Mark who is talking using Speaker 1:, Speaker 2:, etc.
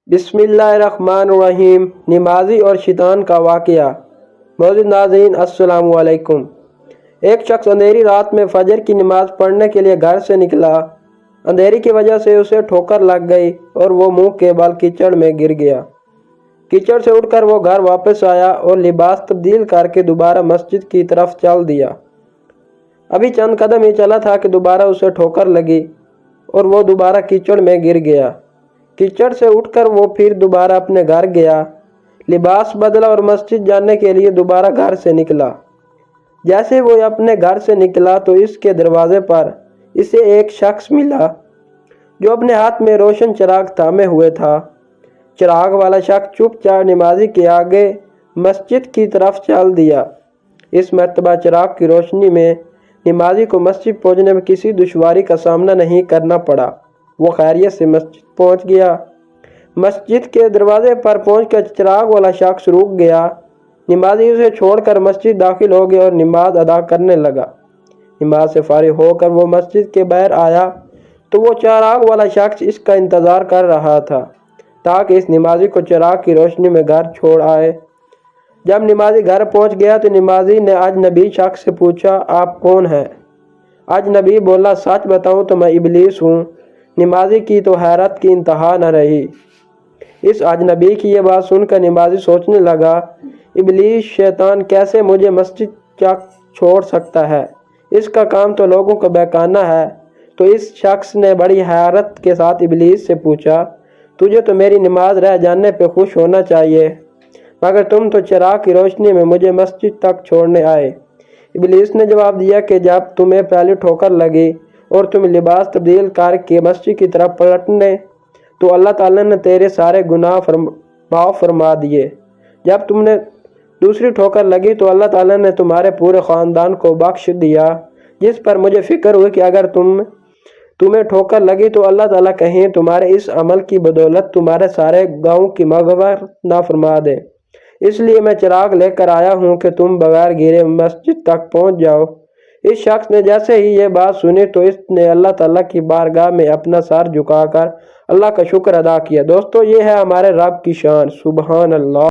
Speaker 1: بسم اللہ الرحمن الرحیم۔ نمازی اور شیطان کا واقعہ۔ معزز ناظرین السلام علیکم۔ ایک شخص اندھیری رات میں فجر کی نماز پڑھنے کے لیے گھر سے نکلا۔ اندھیری کی وجہ سے اسے ٹھوکر لگ گئی اور وہ منہ کے بل کیچڑ میں گر گیا۔ کیچڑ سے اٹھ کر وہ گھر واپس آیا اور لباس تبدیل کر کے دوبارہ مسجد کی طرف چل دیا۔ ابھی چند قدم ہی چلا تھا کہ دوبارہ اسے ٹھوکر لگی اور وہ دوبارہ کیچڑ میں گر گیا۔ کیچڑ سے اٹھ کر وہ پھر دوبارہ اپنے گھر گیا، لباس بدلا اور مسجد جانے کے لیے دوبارہ گھر سے نکلا۔ جیسے وہ اپنے گھر سے نکلا تو اس کے دروازے پر اسے ایک شخص ملا جو اپنے ہاتھ میں روشن چراغ تھامے ہوئے تھا۔ چراغ والا شخص چپ چاپ نمازی کے آگے مسجد کی طرف چل دیا۔ اس مرتبہ چراغ کی روشنی میں نمازی کو مسجد پہنچنے میں کسی دشواری کا سامنا نہیں کرنا پڑا۔ وہ خیریت سے مسجد پہنچ گیا۔ مسجد کے دروازے پر پہنچ کر چراغ والا شخص رک گیا۔ نمازی اسے چھوڑ کر مسجد داخل ہو گیا اور نماز ادا کرنے لگا۔ نماز سے فارغ ہو کر وہ مسجد کے باہر آیا تو وہ چراغ والا شخص اس کا انتظار کر رہا تھا تاکہ اس نمازی کو چراغ کی روشنی میں گھر چھوڑ آئے۔ جب نمازی گھر پہنچ گیا تو نمازی نے اجنبی شخص سے پوچھا، آپ کون ہیں؟ اجنبی بولا، سچ بتاؤں تو میں ابلیس ہوں۔ نمازی کی تو حیرت کی انتہا نہ رہی۔ اس اجنبی کی یہ بات سن کر نمازی سوچنے لگا، ابلیس شیطان کیسے مجھے مسجد تک چھوڑ سکتا ہے؟ اس کا کام تو لوگوں کو بہکانا ہے۔ تو اس شخص نے بڑی حیرت کے ساتھ ابلیس سے پوچھا، تجھے تو میری نماز رہ جانے پہ خوش ہونا چاہیے، مگر تم تو چراغ کی روشنی میں مجھے مسجد تک چھوڑنے آئے۔ ابلیس نے جواب دیا کہ جب تمہیں پہلی ٹھوکر لگی اور تم لباس تبدیل کر کے مسجد کی طرف پلٹنے تو اللہ تعالیٰ نے تیرے سارے گناہ معاف فرما دیے۔ جب تم نے دوسری ٹھوکر لگی تو اللہ تعالیٰ نے تمہارے پورے خاندان کو بخش دیا، جس پر مجھے فکر ہوئی کہ اگر تمہیں ٹھوکر لگی تو اللہ تعالیٰ کہیں تمہارے اس عمل کی بدولت تمہارے سارے گناہوں کی مغفرت نہ فرما دے۔ اس لیے میں چراغ لے کر آیا ہوں کہ تم بغیر گرے مسجد تک پہنچ جاؤ۔ اس شخص نے جیسے ہی یہ بات سنی تو اس نے اللہ تعالیٰ کی بارگاہ میں اپنا سر جھکا کر اللہ کا شکر ادا کیا۔ دوستو، یہ ہے ہمارے رب کی شان، سبحان اللہ۔